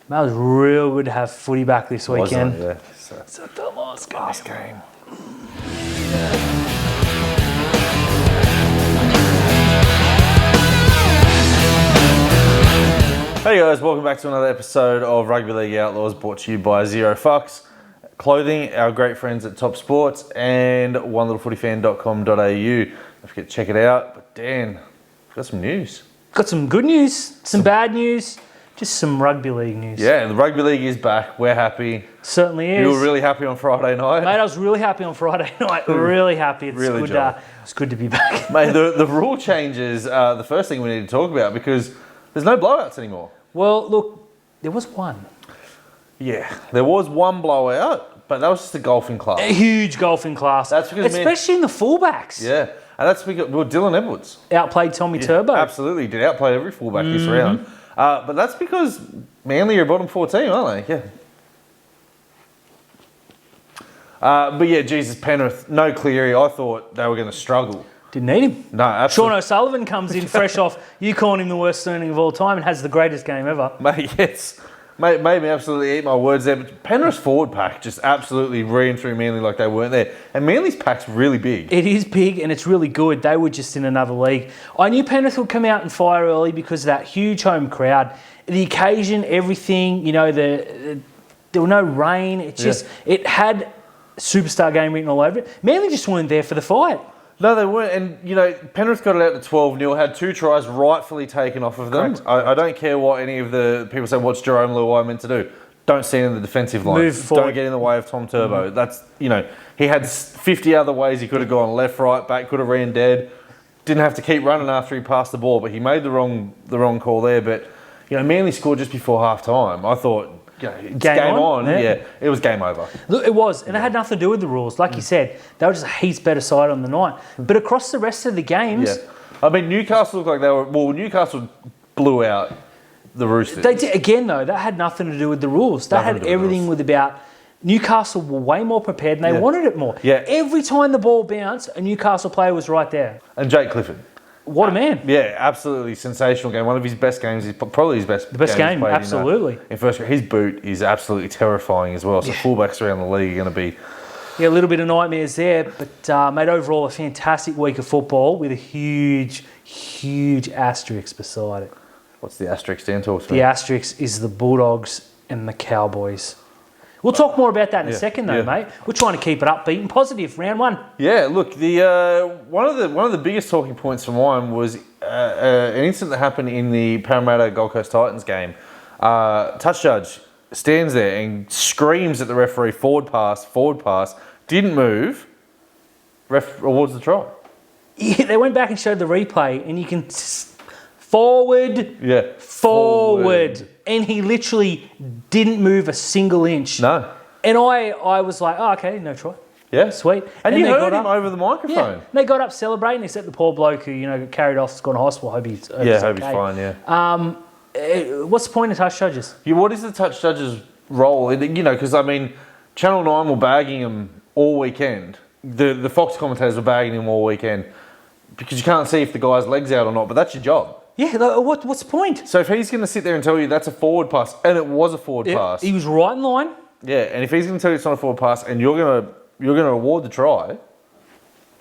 That was real good to have footy back this weekend. Wasn't it? Yeah. It's the last game. Hey guys, welcome back to another episode of Rugby League Outlaws, brought to you by Zero Fucks Clothing, our great friends at Top Sports, and onelittlefootyfan.com.au. Don't forget to check it out. But Dan, we've got some news. Got some good news, some bad news, just some rugby league news. Yeah, the rugby league is back. We're happy. Certainly is. You were really happy on Friday night. Mate, I was really happy on Friday night. Really happy. It's Really good. It's good to be back. Mate, the rule changes are the first thing we need to talk about because there's no blowouts anymore. Well, look, there was one. Yeah, there was one blowout, but that was just a golfing class. A huge golfing class. That's because especially in the fullbacks. Yeah, and that's because Dylan Edwards Outplayed Tommy Turbo. Absolutely, did outplay every fullback this round. But that's because Manly are a bottom 4 team, aren't they? Yeah. But yeah, Jesus, Penrith, no Cleary. I thought they were going to struggle. Didn't need him. No, absolutely. Sean O'Sullivan comes in fresh off you calling him the worst signing of all time and has the greatest game ever. Mate, yes. Mate, made me absolutely eat my words there. But Penrith's forward pack just absolutely ran through Manly like they weren't there. And Manly's pack's really big. It is big and it's really good. They were just in another league. I knew Penrith would come out and fire early because of that huge home crowd. The occasion, everything, you know, there was no rain. It's just, it had superstar game written all over it. Manly just weren't there for the fight. No, they weren't. And, you know, Penrith got it out to 12-0, had 2 tries rightfully taken off of them. I don't care what any of the people say, what's Jerome Luai meant to do? Don't stand in the defensive line. Move forward. Don't get in the way of Tom Turbo. That's, you know, he had 50 other ways he could have gone left, right, back, could have ran dead. Didn't have to keep running after he passed the ball, but he made the wrong call there. But, you know, Manly scored just before half-time. I thought, you know, it's game on. Yeah, it was game over. Look, it was, and it had nothing to do with the rules. Like you said, they were just a heaps better side on the night. But across the rest of the games... Yeah. I mean, Newcastle looked like they were... Well, Newcastle blew out the Roosters. They did, again, though, that had nothing to do with the rules. That had everything with about... Newcastle were way more prepared and they wanted it more. Yeah. Every time the ball bounced, a Newcastle player was right there. And Jake Clifford. What a man. Yeah, absolutely sensational game. One of his best games, probably his best game, absolutely. In first grade. His boot is absolutely terrifying as well. So fullbacks around the league are going to be... Yeah, a little bit of nightmares there. But, mate, overall, a fantastic week of football with a huge, huge asterisk beside it. What's the asterisk stand? Talk to me. The asterisk is the Bulldogs and the Cowboys. We'll talk more about that in a second, though, mate. We're trying to keep it upbeat and positive. Round 1. Yeah, look, the one of the biggest talking points for mine was an incident that happened in the Parramatta Gold Coast Titans game. Touch judge stands there and screams at the referee, forward pass, didn't move. Ref awards the try. Yeah, they went back and showed the replay, and you can forward. And he literally didn't move a single inch. No. And I was like, oh, okay, no try. Yeah. Sweet. And you heard him over the microphone. Yeah. And they got up celebrating, except the poor bloke who, you know, got carried off, has gone to hospital. Hope he's fine, yeah. What's the point of touch judges? Yeah, what is the touch judge's role? You know, because, I mean, Channel 9 were bagging him all weekend. The Fox commentators were bagging him all weekend because you can't see if the guy's leg's out or not, but that's your job. Yeah, what's the point? So if he's going to sit there and tell you that's a forward pass, and it was a forward pass. He was right in line. Yeah, and if he's going to tell you it's not a forward pass and you're going to award the try,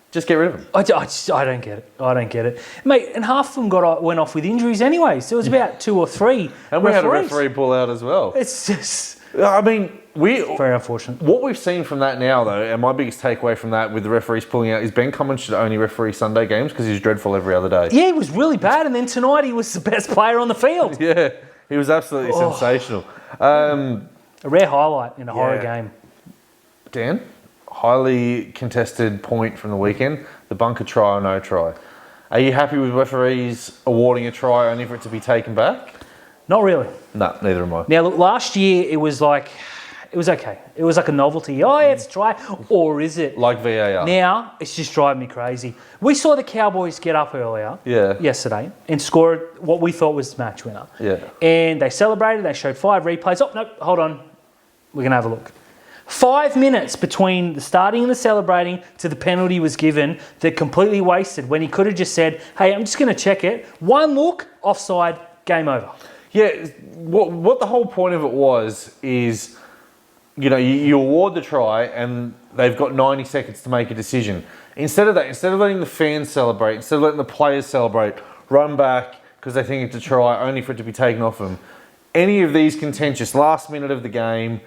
just get rid of him. I don't get it. I don't get it. Mate, and half of them went off with injuries anyway. So it was about 2 or 3 And we had a referee pull out as well. It's just... I mean, very unfortunate. What we've seen from that now, though, and my biggest takeaway from that with the referees pulling out is Ben Cummins should only referee Sunday games because he's dreadful every other day. Yeah, he was really bad, and then tonight he was the best player on the field. Yeah, he was absolutely sensational. A rare highlight in a horror game. Dan, highly contested point from the weekend, the bunker try or no try. Are you happy with referees awarding a try only for it to be taken back? Not really. No, neither am I. Now, look, last year it was okay. It was like a novelty. Oh, yeah, it's a try. Or is it? Like VAR. Now, it's just driving me crazy. We saw the Cowboys get up earlier yesterday and score what we thought was the match winner. Yeah. And they celebrated. They showed 5 replays. Oh, no, hold on. We're going to have a look. 5 minutes between the starting and the celebrating to the penalty was given that completely wasted when he could have just said, hey, I'm just going to check it. 1 look, offside, game over. Yeah, what the whole point of it was is, you award the try and they've got 90 seconds to make a decision. Instead of that, instead of letting the fans celebrate, instead of letting the players celebrate, run back because they think it's a try only for it to be taken off them, any of these contentious last minute of the game,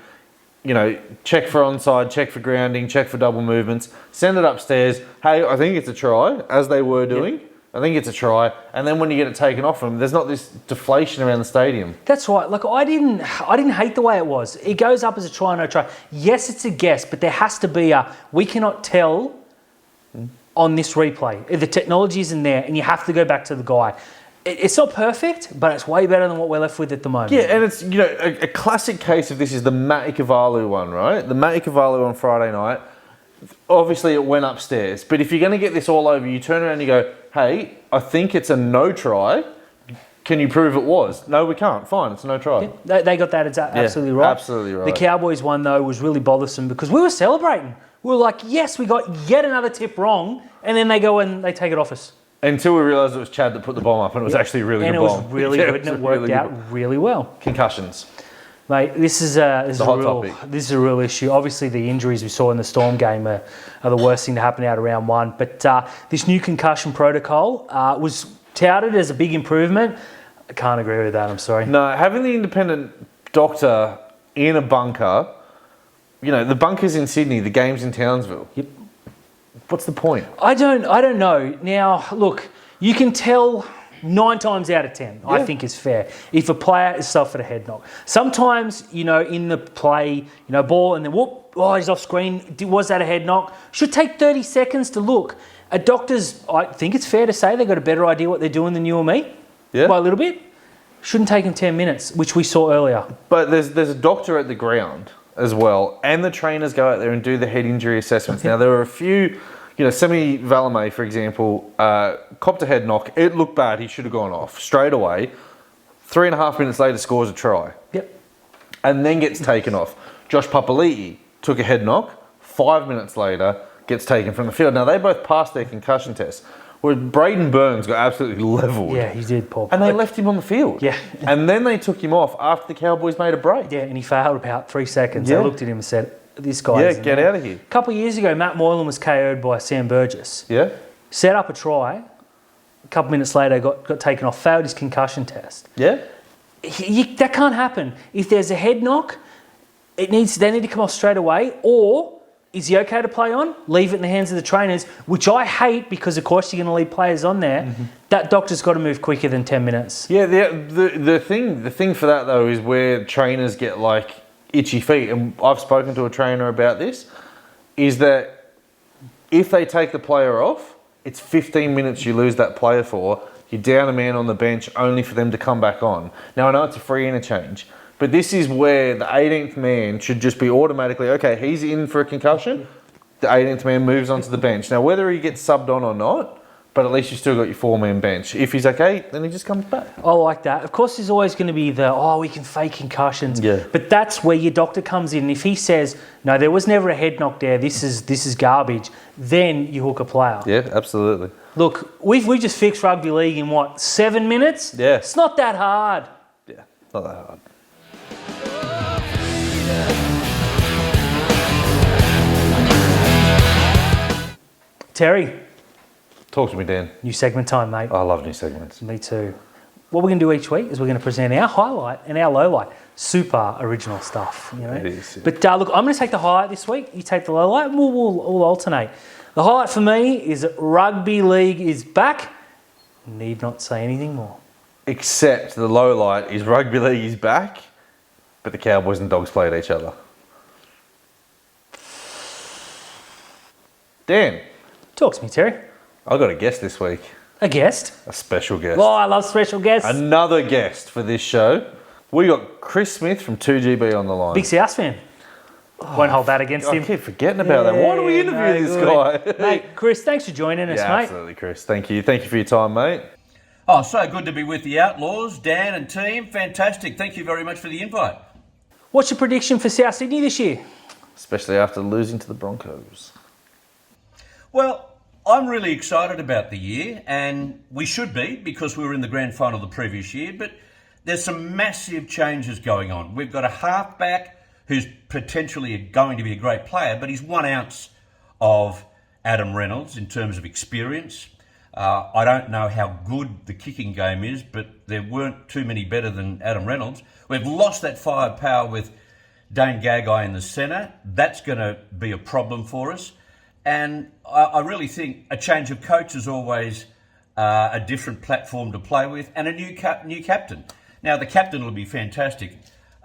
check for onside, check for grounding, check for double movements, send it upstairs. Hey, I think it's a try, as they were doing. Yep. I think it's a try. And then when you get it taken off them, there's not this deflation around the stadium. That's right. Like, I didn't hate the way it was. It goes up as a try, no try. Yes, it's a guess, but there has to be we cannot tell on this replay. The technology isn't there, and you have to go back to the guy. It's not perfect, but it's way better than what we're left with at the moment. Yeah, and it's, a classic case of this is the Mati Kavalu one, right? The Mati Kavalu on Friday night. Obviously, it went upstairs. But if you're going to get this all over, you turn around and you go, hey, I think it's a no try. Can you prove it was? No, we can't. Fine, it's a no try. Yeah, they got that absolutely right. Absolutely right. The Cowboys one, though, was really bothersome because we were celebrating. We were like, yes, we got yet another tip wrong. And then they go and they take it off us. Until we realised it was Chad that put the bomb up, and it was actually a really good bomb. And it was really good, and it worked out really well. Concussions. Mate, this is a real issue. Obviously, the injuries we saw in the Storm game are the worst thing to happen out of round one. But this new concussion protocol was touted as a big improvement. I can't agree with that, I'm sorry. No, having the independent doctor in a bunker, the bunker's in Sydney, the game's in Townsville. Yep. What's the point? I don't know. Now, look, you can tell 9 times out of 10, I think is fair, if a player is suffered a head knock. Sometimes, in the play, ball and then whoop, he's off screen. Was that a head knock? Should take 30 seconds to look. A doctor's, I think it's fair to say, they've got a better idea what they're doing than you or me. Yeah. By a little bit. Shouldn't take them 10 minutes, which we saw earlier. But there's a doctor at the ground as well, and the trainers go out there and do the head injury assessments. Now, there are a few... Semi Valame, for example, copped a head knock. It looked bad. He should have gone off straight away. 3.5 minutes later, scores a try. Yep. And then gets taken off. Josh Papali'i took a head knock. 5 minutes later, gets taken from the field. Now, they both passed their concussion test. Where Braden Burns got absolutely levelled. Yeah, he did, Paul. And they left him on the field. Yeah. And then they took him off after the Cowboys made a break. Yeah, and he failed about 3 seconds. Yeah. They looked at him and said, this guy get out of here. A couple of years ago, Matt Moylan was KO'd by Sam Burgess. Yeah. Set up a try. A couple of minutes later, got taken off, failed his concussion test. Yeah. That can't happen. If there's a head knock, they need to come off straight away. Or is he okay to play on? Leave it in the hands of the trainers, which I hate because, of course, you're going to leave players on there. Mm-hmm. That doctor's got to move quicker than 10 minutes. Yeah. The thing for that though is where trainers get itchy feet, and I've spoken to a trainer about this, is that if they take the player off, it's 15 minutes you lose that player for. You're down a man on the bench only for them to come back on. Now, I know it's a free interchange, but this is where the 18th man should just be automatically, okay, he's in for a concussion, the 18th man moves onto the bench. Now, whether he gets subbed on or not, but at least you've still got your 4-man bench. If he's okay, then he just comes back. I like that. Of course, there's always going to be we can fake concussions. Yeah. But that's where your doctor comes in. If he says, no, there was never a head knock there, this is garbage, then you hook a player. Yeah, absolutely. Look, we just fixed rugby league in 7 minutes? Yeah. It's not that hard. Yeah, not that hard. Terry. Talk to me, Dan. New segment time, mate. I love new segments. Me too. What we're going to do each week is we're going to present our highlight and our low light. Super original stuff, It is. Yeah. But look, I'm going to take the highlight this week. You take the low light, and we'll alternate. The highlight for me is that rugby league is back. Need not say anything more. Except the low light is rugby league is back, but the Cowboys and Dogs played each other. Dan. Talk to me, Terry. I got a guest this week. A guest? A special guest. Oh, I love special guests. Another guest for this show. We got Chris Smith from 2GB on the line. Big South fan. Won't hold that against him. I keep forgetting about that. Why do we interview this guy? Mate, Chris, thanks for joining us, mate. Absolutely, Chris. Thank you. Thank you for your time, mate. Oh, so good to be with the Outlaws, Dan and team. Fantastic. Thank you very much for the invite. What's your prediction for South Sydney this year? Especially after losing to the Broncos. Well, I'm really excited about the year, and we should be because we were in the grand final the previous year, but there's some massive changes going on. We've got a halfback who's potentially going to be a great player, but he's 1 ounce of Adam Reynolds in terms of experience. I don't know how good the kicking game is, but there weren't too many better than Adam Reynolds. We've lost that firepower with Dane Gagai in the centre. That's going to be a problem for us. And I really think a change of coach is always a different platform to play with, and a new captain. Now, the captain will be fantastic,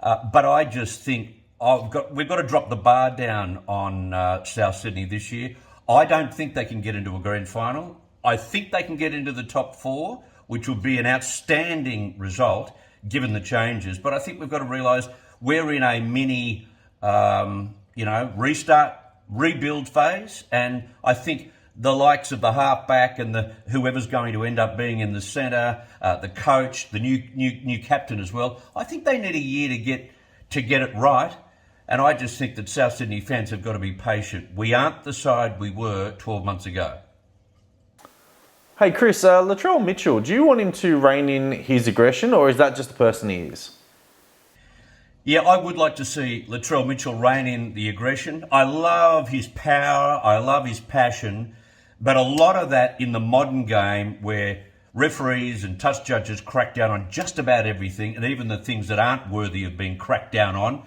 but I just think we've got to drop the bar down on South Sydney this year. I don't think they can get into a grand final. I think they can get into the top 4, which would be an outstanding result given the changes. But I think we've got to realise we're in a mini, restart, rebuild phase, and I think the likes of the halfback and whoever's going to end up being in the centre, the coach, the new captain as well, I think they need a year to get it right. And I just think that South Sydney fans have got to be patient. We aren't the side we were 12 months ago. Hey Chris, Latrell Mitchell, do you want him to rein in his aggression, or is that just the person he is? Yeah, I would like to see Latrell Mitchell rein in the aggression. I love his power, I love his passion, but a lot of that in the modern game where referees and touch judges crack down on just about everything, and even the things that aren't worthy of being cracked down on,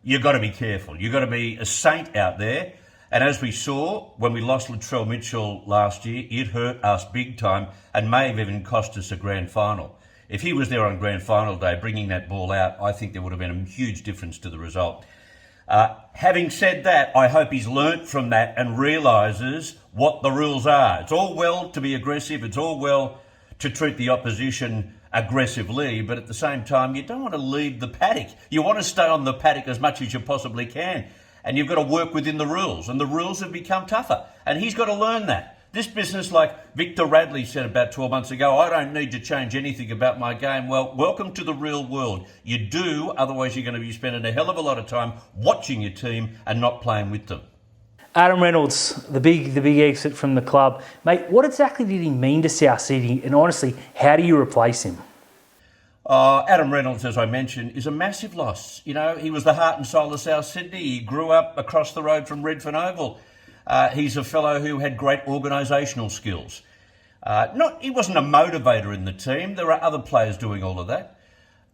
you've got to be careful. You've got to be a saint out there. And as we saw when we lost Latrell Mitchell last year, it hurt us big time and may have even cost us a grand final. If he was there on grand final day bringing that ball out, I think there would have been a huge difference to the result. Having said that, I hope he's learnt from that and realises what the rules are. It's all well to be aggressive. It's all well to treat the opposition aggressively, but at the same time, you don't want to leave the paddock. You want to stay on the paddock as much as you possibly can. And you've got to work within the rules. And the rules have become tougher. And he's got to learn that. This business, like Victor Radley said about 12 months ago, I don't need to change anything about my game. Well, welcome to the real world. You do, otherwise you're going to be spending a hell of a lot of time watching your team and not playing with them. Adam Reynolds, the big exit from the club. Mate, what exactly did he mean to South Sydney? And honestly, how do you replace him? Adam Reynolds, as I mentioned, is a massive loss. You know, he was the heart and soul of South Sydney. He grew up across the road from Redfern Oval. He's a fellow who had great organisational skills. He wasn't a motivator in the team. There are other players doing all of that.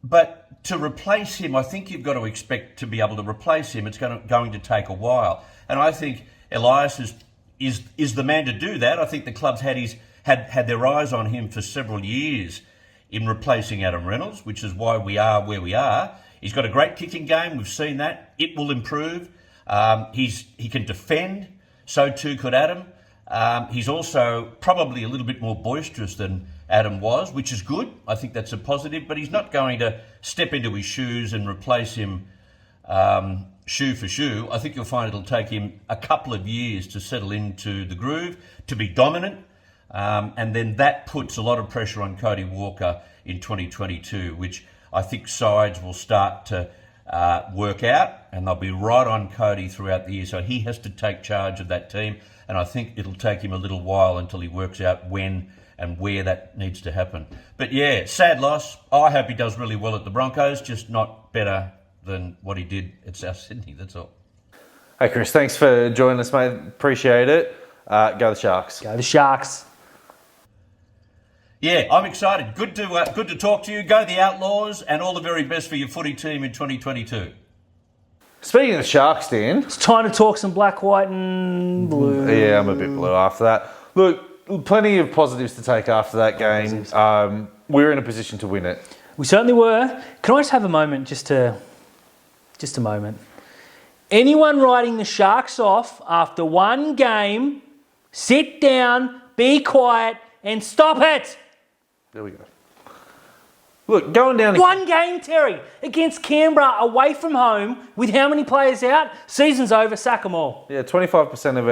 But to replace him, I think you've got to expect to be able to replace him. It's going to take a while. And I think Elias is the man to do that. I think the club's had their eyes on him for several years in replacing Adam Reynolds, which is why we are where we are. He's got a great kicking game. We've seen that. It will improve. He can defend. So too could Adam. He's also probably a little bit more boisterous than Adam was, which is good. I think that's a positive, but he's not going to step into his shoes and replace him shoe for shoe. I think you'll find it'll take him a couple of years to settle into the groove, to be dominant. And then that puts a lot of pressure on Cody Walker in 2022, which I think sides will start to work out, and they'll be right on Cody throughout the year. So he has to take charge of that team, and I think it'll take him a little while until he works out when and where that needs to happen. But yeah, sad loss. I hope he does really well at the Broncos, just not better than what he did at South Sydney, that's all. Hey Chris, thanks for joining us, mate. Appreciate it. Go the Sharks. Go the Sharks. Yeah, I'm excited. Good to talk to you. Go the Outlaws, and all the very best for your footy team in 2022. Speaking of the Sharks, Dan. It's time to talk some black, white and blue. Yeah, I'm a bit blue after that. Look, plenty of positives to take after that game. We were in a position to win it. We certainly were. Can I just have a moment, just a moment. Anyone writing the Sharks off after one game, sit down, be quiet, and stop it. There we go. Look, going down... One game, Terry, against Canberra, away from home, with how many players out? Season's over, sack them all. Yeah, 25% of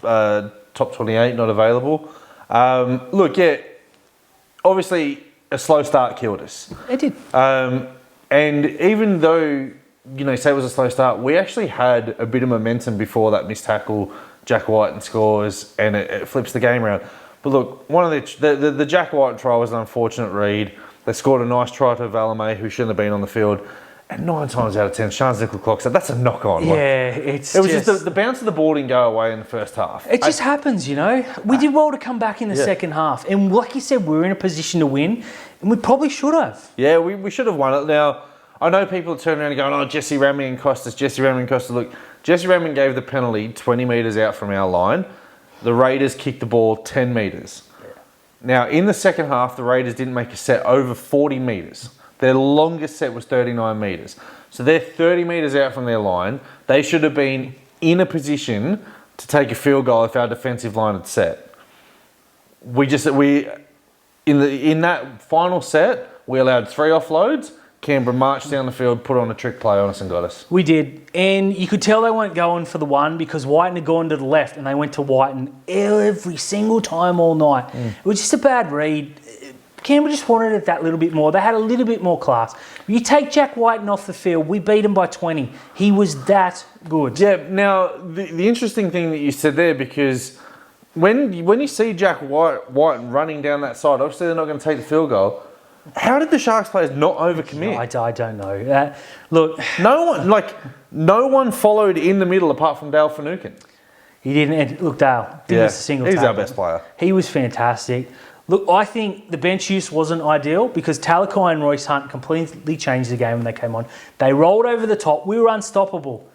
our top 28 not available. Look, yeah, obviously a slow start killed us. It did. And even though, say it was a slow start, we actually had a bit of momentum before that missed tackle, Jack White and scores, and it flips the game around. But look, one of the Jack White try was an unfortunate read. They scored a nice try to Valame, who shouldn't have been on the field. And 9 times out of 10, Sean Nickel-Clock said, that's a knock-on. Yeah, it was just the bounce of the ball didn't go away in the first half. It just happens, you know. We did well to come back in the second half. And like you said, we were in a position to win. And we probably should have. Yeah, we should have won it. Now, I know people turn around and go, oh, Jesse Ramien cost us, Jesse Ramien cost us. Look, Jesse Ramien gave the penalty 20 metres out from our line. The Raiders kicked the ball 10 metres. Now, in the second half, the Raiders didn't make a set over 40 metres. Their longest set was 39 metres. So they're 30 metres out from their line. They should have been in a position to take a field goal if our defensive line had set. In that final set, we allowed 3 offloads. Canberra marched down the field, put on a trick play on us and got us. We did. And you could tell they weren't going for the one because Whiten had gone to the left and they went to Whiten every single time all night. It was just a bad read. Canberra just wanted it that little bit more. They had a little bit more class. You take Jack Whiten off the field, we beat him by 20. He was that good. Yeah, now, the interesting thing that you said there, because when you see Jack Whiten running down that side, obviously they're not going to take the field goal. How did the Sharks players not overcommit? I don't know. Look, no one followed in the middle apart from Dale Finucane. He didn't. Look, Dale didn't miss a single tackle. He's our best player. He was fantastic. Look, I think the bench use wasn't ideal because Talakai and Royce Hunt completely changed the game when they came on. They rolled over the top. We were unstoppable.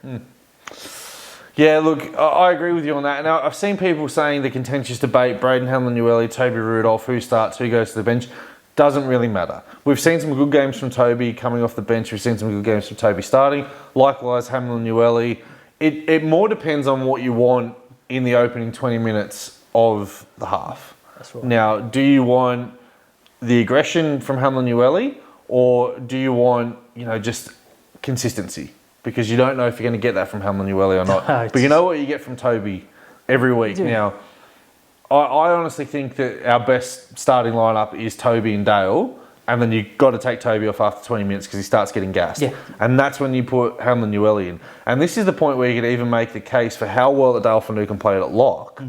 Yeah, look, I agree with you on that. Now, I've seen people saying the contentious debate, Braden Hamlin-Uele, Toby Rudolph, who starts, who goes to the bench. Doesn't really matter. We've seen some good games from Toby coming off the bench. We've seen some good games from Toby starting. Likewise, Hamlin-Uele. It more depends on what you want in the opening 20 minutes of the half. That's right. Now, do you want the aggression from Hamlin-Uele or do you want, just consistency? Because you don't know if you're going to get that from Hamlin-Uele or not. But you know what you get from Toby every week. Now, I honestly think that our best starting lineup is Toby and Dale, and then you've got to take Toby off after 20 minutes because he starts getting gassed. Yeah. And that's when you put Hamlin-Uele in. And this is the point where you could even make the case for how well that Dale Finucane played at lock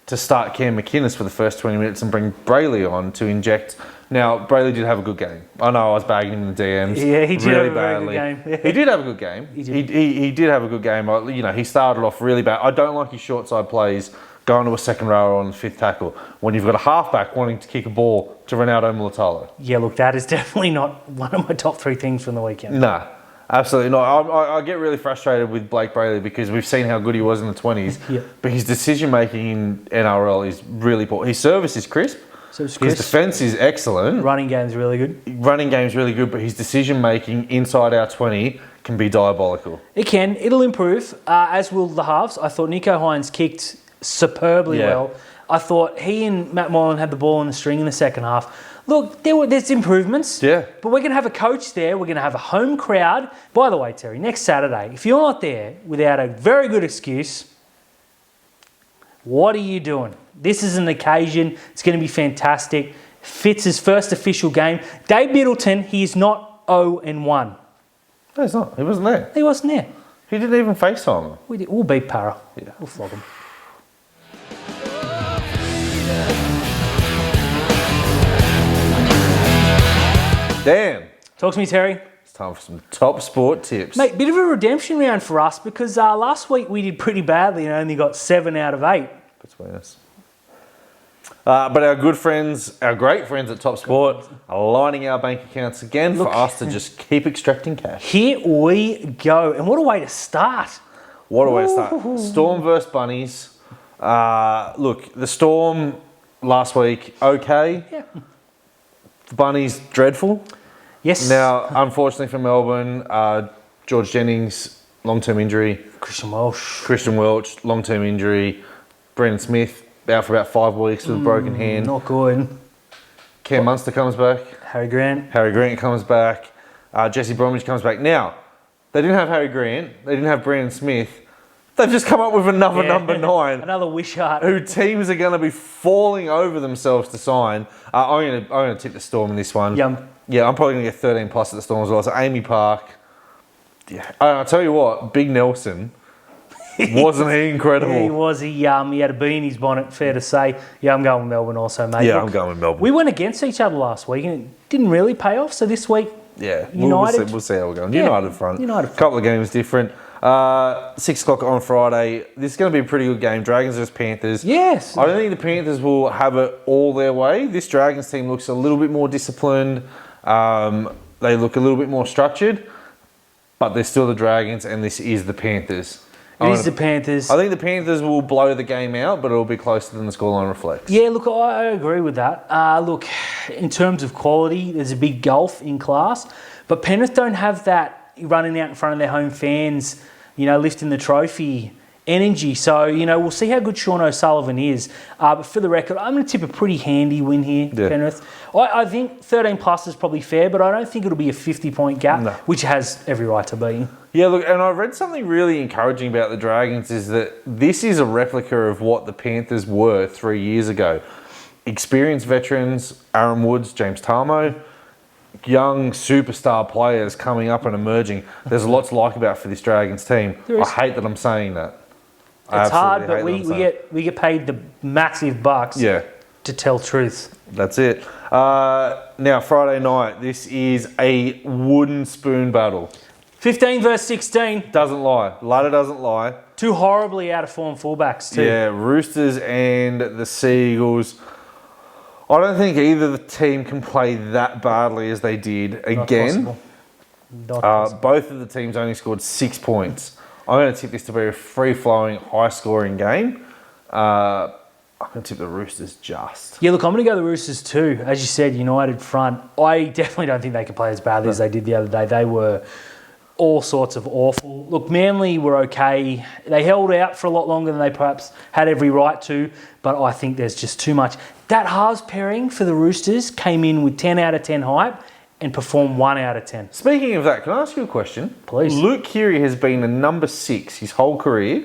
to start Cam McInnes for the first 20 minutes and bring Brayley on to inject. Now, Brayley did have a good game. I know I was bagging him in the DMs. Yeah, he did really have a very good game. Yeah. He did have a good game. He did have a good game. He started off really bad. I don't like his short side plays going to a second rower on the 5th tackle when you've got a halfback wanting to kick a ball to Ronaldo Mulatalo. Yeah, look, that is definitely not one of my top 3 things from the weekend. Nah, absolutely not. I get really frustrated with Blake Brayley because we've seen how good he was in the 20s, but his decision-making in NRL is really poor. His service is crisp. His defence is excellent. Running game's really good. Running game's really good, but his decision-making inside our 20 can be diabolical. It can. It'll improve, as will the halves. I thought Nico Hines kicked superbly well. I thought he and Matt Moylan had the ball on the string in the second half. Look, there's improvements. Yeah. But we're going to have a coach there. We're going to have a home crowd. By the way, Terry, next Saturday, if you're not there without a very good excuse, what are you doing? This is an occasion. It's going to be fantastic. Fitz's first official game. Dave Middleton, he is not 0-1. No, he's not. He wasn't there. He wasn't there. He didn't even FaceTime him. We'll beat Para. Yeah. We'll flog him. Dan. Talk to me, Terry. It's time for some top sport tips. Mate, bit of a redemption round for us because last week we did pretty badly and only got 7 out of 8. Between us. But our good friends, our great friends at Top Sport are lining our bank accounts again for us to just keep extracting cash. Here we go. And what a way to start. What a way to start. Storm versus Bunnies. Look, the Storm last week, okay. Yeah. The Bunnies, dreadful. Yes. Now, unfortunately for Melbourne, George Jennings, long-term injury. Christian Welch, long-term injury. Brendan Smith, out for about 5 weeks with a broken hand. Not good. Cam Munster comes back. Harry Grant comes back. Jesse Bromwich comes back. Now, they didn't have Harry Grant. They didn't have Brendan Smith. They've just come up with another number 9. Another Wishart. Who teams are going to be falling over themselves to sign. I'm going to tip the Storm in this one. Yeah, I'm probably going to get 13 plus at the Storm as well. So Amy Park. Yeah, I'll tell you what, Big Nelson. Wasn't he incredible? He was. He had a bee in his bonnet, fair to say. Yeah, I'm going with Melbourne also, mate. Yeah, Look, I'm going with Melbourne. We went against each other last week and it didn't really pay off. So this week, Yeah, United. We'll see how we're going. Yeah, United front. United front. Couple of games different. 6 o'clock on Friday. This is going to be a pretty good game. Dragons versus Panthers. Yes. I don't think the Panthers will have it all their way. This Dragons team looks a little bit more disciplined. They look a little bit more structured, but they're still the Dragons, and this is the Panthers. It is the Panthers. I think the Panthers will blow the game out, but it'll be closer than the scoreline reflects. Yeah, look, I agree with that. Look, in terms of quality, there's a big gulf in class, but Penrith don't have that running out in front of their home fans, lifting the trophy energy. So, we'll see how good Sean O'Sullivan is. But for the record, I'm going to tip a pretty handy win here, Penrith. I think 13 plus is probably fair, but I don't think it'll be a 50-point gap, which has every right to be. Yeah, look, and I read something really encouraging about the Dragons is that this is a replica of what the Panthers were 3 years ago. Experienced veterans, Aaron Woods, James Tarmo, young superstar players coming up and emerging. There's a lot to like about for this Dragons team. I hate that I'm saying that. It's hard, but we get paid the massive bucks to tell truth. That's it. Now, Friday night, this is a wooden spoon battle. 15 versus 16. Doesn't lie. Ladder doesn't lie. Two horribly out of form fullbacks too. Yeah, Roosters and the Sea-Eagles. I don't think either team can play that badly as they did again. Not possible. Both of the teams only scored 6 points. I'm going to tip this to be a free-flowing, high-scoring game. I'm going to tip the Roosters just. Yeah, look, I'm going to go the Roosters too. As you said, United front. I definitely don't think they can play as badly as they did the other day. They were all sorts of awful. Look, Manly were okay. They held out for a lot longer than they perhaps had every right to, but I think there's just too much. That halves pairing for the Roosters came in with 10 out of 10 hype and performed 1 out of 10. Speaking of that, can I ask you a question? Please. Luke Keary has been a number 6 his whole career,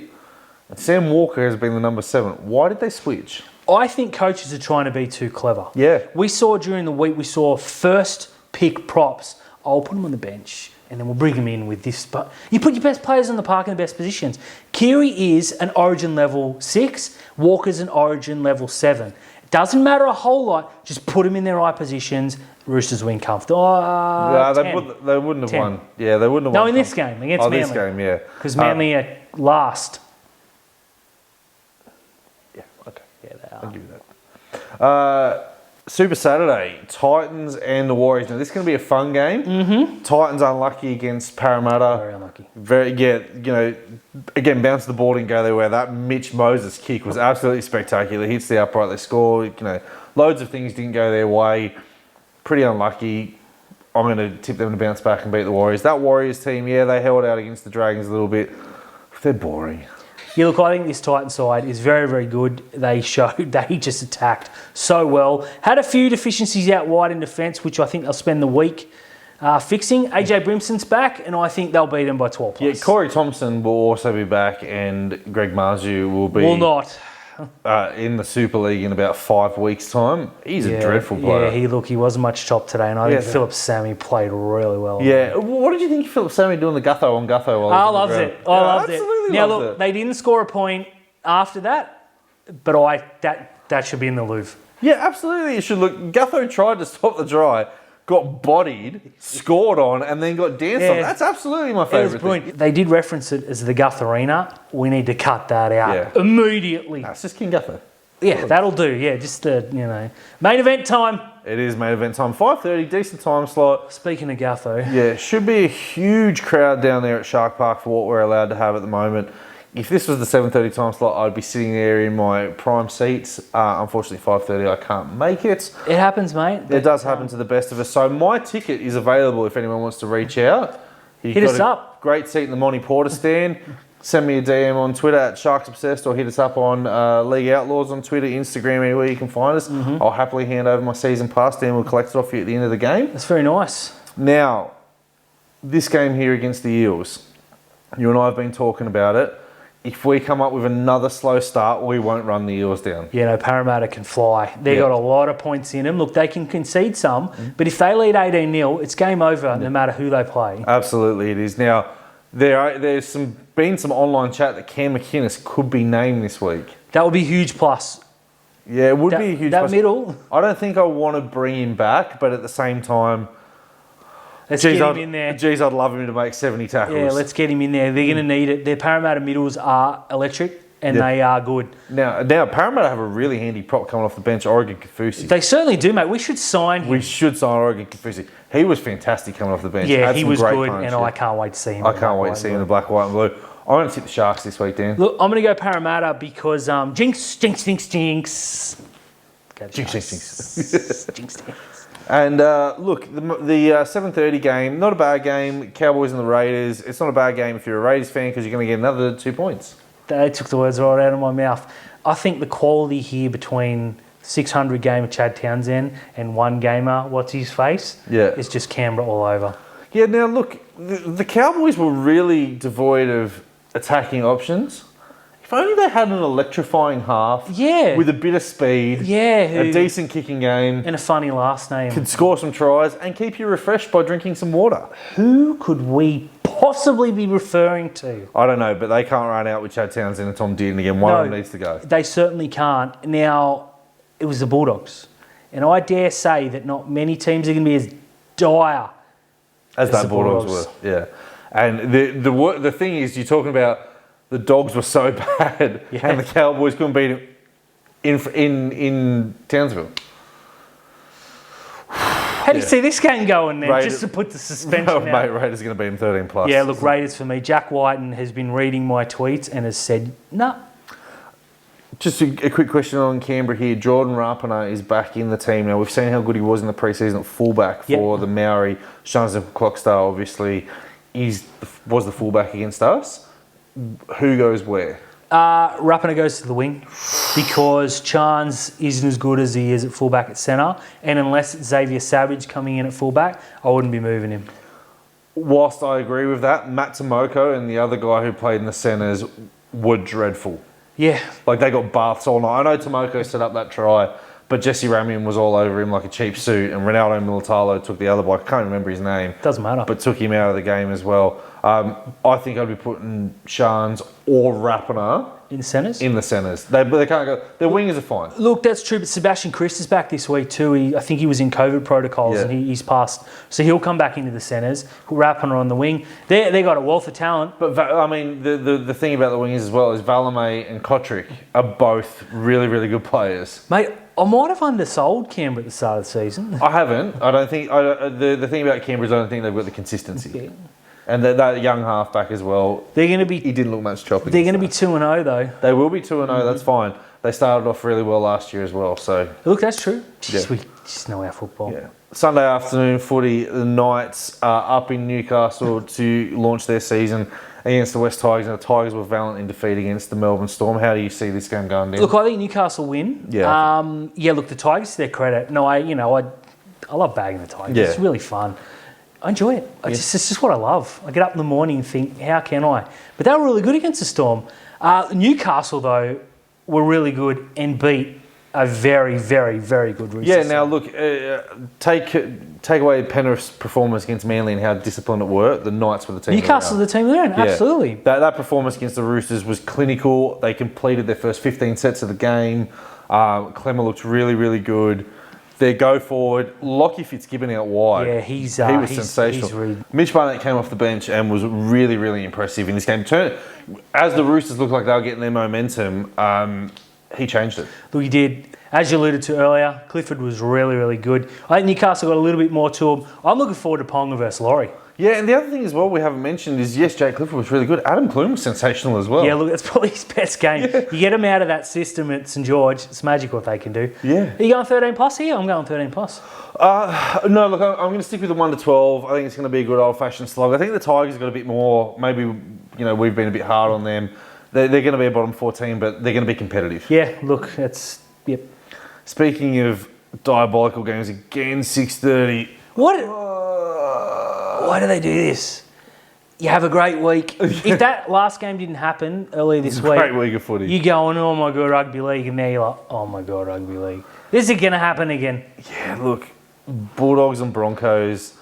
and Sam Walker has been the number 7. Why did they switch? I think coaches are trying to be too clever. Yeah. We saw during the week, first pick props. I'll put them on the bench and then we'll bring them in with this. But you put your best players on the park in the best positions. Keary is an Origin level 6. Walker's an Origin level 7. It doesn't matter a whole lot. Just put them in their right positions. Roosters win comfortable. They wouldn't have 10. won. Yeah, they wouldn't have won. No, in this game against Manly. This game, yeah. Because Manly are last. Yeah, okay. Yeah, they are. I'll give you that. Super Saturday, Titans and the Warriors. Now, this is going to be a fun game. Mm-hmm. Titans unlucky against Parramatta. Very unlucky. Again, bounce the ball didn't go their way. That Mitch Moses kick was absolutely spectacular. Hits the upright, they score. Loads of things didn't go their way. Pretty unlucky. I'm going to tip them to bounce back and beat the Warriors. That Warriors team, they held out against the Dragons a little bit. They're boring. Yeah, look, I think this Titan side is very, very good. They just attacked so well. Had a few deficiencies out wide in defence, which I think they'll spend the week fixing. AJ Brimson's back, and I think they'll beat them by 12 plus. Yeah, Corey Thompson will also be back, and Greg Marzu will be... Will not. In the Super League in about 5 weeks' time. He's a dreadful player. Yeah, he wasn't much top today, and I think Philip Sammy played really well. Yeah, what did you think of Philip Sammy doing the Gutho on Gutho? I loved it. I loved it. Absolutely now, loved look, it. they didn't score a point after that, but that should be in the Louvre. Yeah, absolutely. You should look. Gutho tried to stop the try, got bodied, scored on, and then got danced on. That's absolutely my favourite thing. They did reference it as the Guth Arena. We need to cut that out immediately. It's just King Gutho. Yeah, that'll do. Yeah, just main event time. It is main event time. 5:30, decent time slot. Speaking of Gutho. Yeah, should be a huge crowd down there at Shark Park for what we're allowed to have at the moment. If this was the 7:30 time slot, I'd be sitting there in my prime seats. Unfortunately, 5:30, I can't make it. It happens, mate. It does happen to the best of us. So my ticket is available if anyone wants to reach out. Hit us up. Great seat in the Monty Porter stand. Send me a DM on Twitter at Sharks Obsessed, or hit us up on League Outlaws on Twitter, Instagram, anywhere you can find us. Mm-hmm. I'll happily hand over my season pass and we'll collect it off you at the end of the game. That's very nice. Now, this game here against the Eels, you and I have been talking about it. If we come up with another slow start, we won't run the Eels down. Yeah, no, Parramatta can fly. They've got a lot of points in them. Look, they can concede some, but if they lead 18-0, it's game over no matter who they play. Absolutely it is. Now, There's been some online chat that Cam McInnes could be named this week. That would be a huge plus. Yeah, it would be a huge that plus. middle. I don't think I want to bring him back, but at the same time, Let's get him in there. Geez, I'd love him to make 70 tackles. Yeah, let's get him in there. They're going to need it. Their Parramatta middles are electric and they are good. Now Parramatta have a really handy prop coming off the bench, Oregon Kafusi. They certainly do, mate. We should sign him. We should sign Oregon Kafusi. He was fantastic coming off the bench. Yeah, Had he some was great good, punch, and yeah. I can't wait to see him. I can't wait to see him in the black, white, and blue. I'm going to tip the Sharks this week, Dan. Look, I'm going to go Parramatta because jinx. Go the Jinx, Sharks. jinx. Jinx. And look, the 7:30 game, not a bad game. Cowboys and the Raiders. It's not a bad game if you're a Raiders fan because you're going to get another 2 points. They took the words right out of my mouth. I think the quality here between 600 gamer Chad Townsend and one gamer, what's his face? Yeah. It's just Canberra all over. Yeah, now look, the Cowboys were really devoid of attacking options. If only they had an electrifying half with a bit of speed, a decent kicking game, and a funny last name. could score some tries and keep you refreshed by drinking some water. Who could we possibly be referring to? I don't know, but they can't run out with Chad Townsend and Tom Dearden again. One of them needs to go. They certainly can't. Now, it was the Bulldogs. And I dare say that not many teams are going to be as dire as that Bulldogs were. Yeah. And the thing is, you're talking about the Dogs were so bad and the Cowboys couldn't beat them in Townsville. How do you see this game going then, just to put the suspension out? Mate, Raiders are going to beat them 13 plus. Yeah, look, Raiders for me. Jack Whiten has been reading my tweets and has said, nah. Just a quick question on Canberra here. Jordan Rapana is back in the team now. We've seen how good he was in the preseason at fullback for the Maori. Jonathan Clockstar obviously was the fullback against us. Who goes where? Rapana goes to the wing because Chance isn't as good as he is at fullback at centre, and unless it's Xavier Savage coming in at fullback, I wouldn't be moving him. Whilst I agree with that, Matt Tomoko and the other guy who played in the centres were dreadful. Yeah. Like they got baths all night. I know Tomoko set up that try, but Jesse Ramian was all over him like a cheap suit, and Ronaldo Militalo took the other bloke. I can't remember his name. Doesn't matter. But took him out of the game as well. I think I'd be putting Shans or Rapana in the centres. In the centres, they can't go. Their wingers are fine. Look, that's true. But Sebastian Christ is back this week too. I think he was in COVID protocols and he's passed, so he'll come back into the centres. Rapana on the wing. They got a wealth of talent. But I mean, the thing about the wingers as well is Valame and Kotrick are both really, really good players. Mate, I might have undersold Canberra at the start of the season. I haven't. I don't think. The thing about Canberra is I don't think they've got the consistency. Yeah. And that young halfback as well. They're going to be. He didn't look much choppy. They're going to be 2-0 though. They will be 2-0. That's fine. They started off really well last year as well. So look, that's true. Jeez, we just know our football. Yeah. Sunday afternoon footy. The Knights are up in Newcastle to launch their season against the West Tigers, and the Tigers were valiant in defeat against the Melbourne Storm. How do you see this game going down? Look, I think Newcastle win. Yeah. Look, the Tigers, to their credit. No, I love bagging the Tigers. Yeah. It's really fun. I enjoy it. It's just what I love. I get up in the morning and think, how can I? But they were really good against the Storm. Newcastle, though, were really good and beat a very, very, very good Roosters. Yeah, now look, take away Penrith's performance against Manly and how disciplined it were. The Knights were the team. Newcastle, the team they're in, absolutely. That performance against the Roosters was clinical. They completed their first 15 sets of the game. Clemmer looked really, really good. Their go forward, Lockie Fitzgibbon out wide. Yeah, he was sensational. Mitch Barnett came off the bench and was really, really impressive in this game. As the Roosters looked like they were getting their momentum, he changed it. Look, he did. As you alluded to earlier, Clifford was really, really good. I think Newcastle got a little bit more to him. I'm looking forward to Ponga versus Laurie. Yeah, and the other thing as well we haven't mentioned is, yes, Jake Clifford was really good. Adam Clune was sensational as well. Yeah, look, that's probably his best game. Yeah. You get him out of that system at St George, it's magic what they can do. Yeah. Are you going 13 plus here? I'm going 13 plus. No, look, I'm going to stick with the 1 to 12. I think it's going to be a good old-fashioned slog. I think the Tigers got a bit more, maybe, we've been a bit hard on them. They're going to be a bottom 14, but they're going to be competitive. Yeah, look, yep. Speaking of diabolical games, again, 6:30. Why do they do this? You have a great week. If that last game didn't happen earlier this week, great week of footy. You're going, oh my God, rugby league, and now you're like, oh my God, rugby league. This is going to happen again. Yeah, look, Bulldogs and Broncos.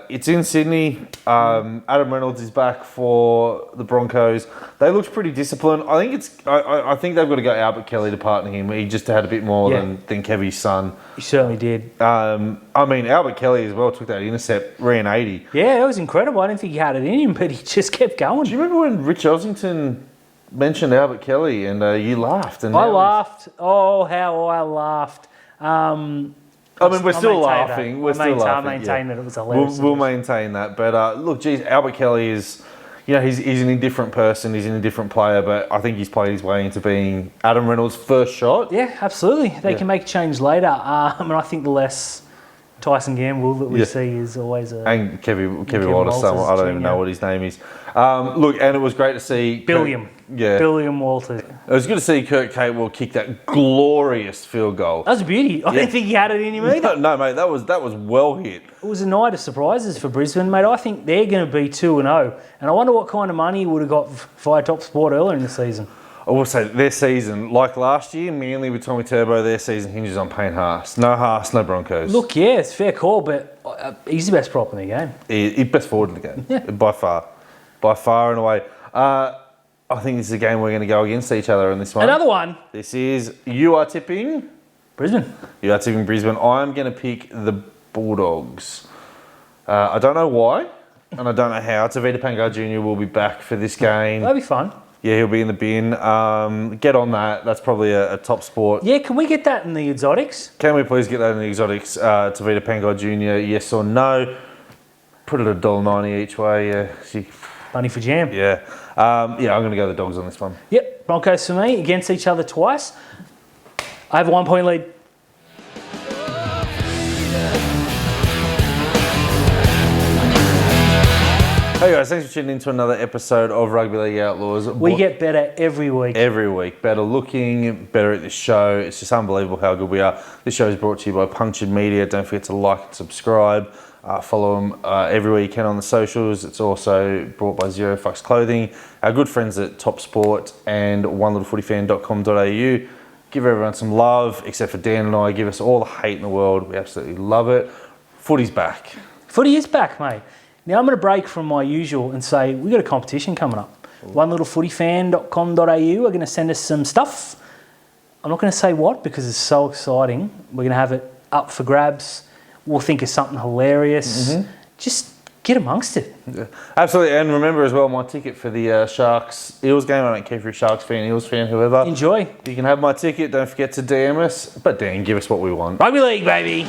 It's in Sydney. Adam Reynolds is back for the Broncos. They looked pretty disciplined. I think they've got to go Albert Kelly to partner him. He just had a bit more than Kevy's son. He certainly did. Albert Kelly as well took that intercept, ran 80. Yeah, that was incredible. I didn't think he had it in him, but he just kept going. Do you remember when Rich Ossington mentioned Albert Kelly and you laughed? And I laughed. Oh, how I laughed. We're still laughing. We're still laughing. I maintain that it was hilarious. We'll maintain that. But look, geez, Albert Kelly is, he's an indifferent person. He's an indifferent player, but I think he's played his way into being Adam Reynolds' first shot. Yeah, absolutely. They can make a change later. And I think the less Tyson Gamble that we see is always a... And Kevin Walters, I don't even know what his name is. Look, and it was great to see... Billiam Walters. It was good to see Kurt Capewell kick that glorious field goal. That was a beauty. I didn't think he had it in him either. No, mate, that was well hit. It was a night of surprises for Brisbane, mate. I think they're going to be 2-0. And I wonder what kind of money he would have got via Top Sport earlier in the season. I will say their season, like last year, Manly with Tommy Turbo, their season hinges on Payne Haas. No Haas, no Broncos. Look, yeah, it's a fair call, but he's the best prop in the game. He's best forward in the game, by far and away. I think this is a game we're going to go against each other in this one. Another one. This is, you are tipping... Brisbane. You are tipping Brisbane. I'm going to pick the Bulldogs. I don't know why, and I don't know how. Tavita Pangai Jr. will be back for this game. That'll be fun. Yeah, he'll be in the bin. Get on that. That's probably a top sport. Yeah, can we get that in the exotics? Can we please get that in the exotics? Tavita Pangai Jr., yes or no? Put it at $1.90 each way. Yeah. Money for jam. Yeah. I'm going to go the Dogs on this one. Yep, Broncos for me, against each other twice. I have a 1 point lead. Hey guys, thanks for tuning in to another episode of Rugby League Outlaws. We get better every week. Every week. Better looking, better at this show. It's just unbelievable how good we are. This show is brought to you by Punctured Media. Don't forget to like and subscribe. Follow them everywhere you can on the socials. It's also brought by Zero Fucks Clothing, our good friends at Top Sport and onelittlefootyfan.com.au. Give everyone some love, except for Dan and I. Give us all the hate in the world. We absolutely love it. Footy's back. Footy is back, mate. Now I'm going to break from my usual and say we've got a competition coming up. onelittlefootyfan.com.au are going to send us some stuff. I'm not going to say what because it's so exciting. We're going to have it up for grabs. We'll think of something hilarious. Mm-hmm. Just get amongst it. Yeah, absolutely. And remember as well, my ticket for the Sharks-Eels game. I don't care if you're a Sharks fan, Eels fan, whoever. Enjoy. You can have my ticket. Don't forget to DM us. But Dan, give us what we want. Rugby League, baby.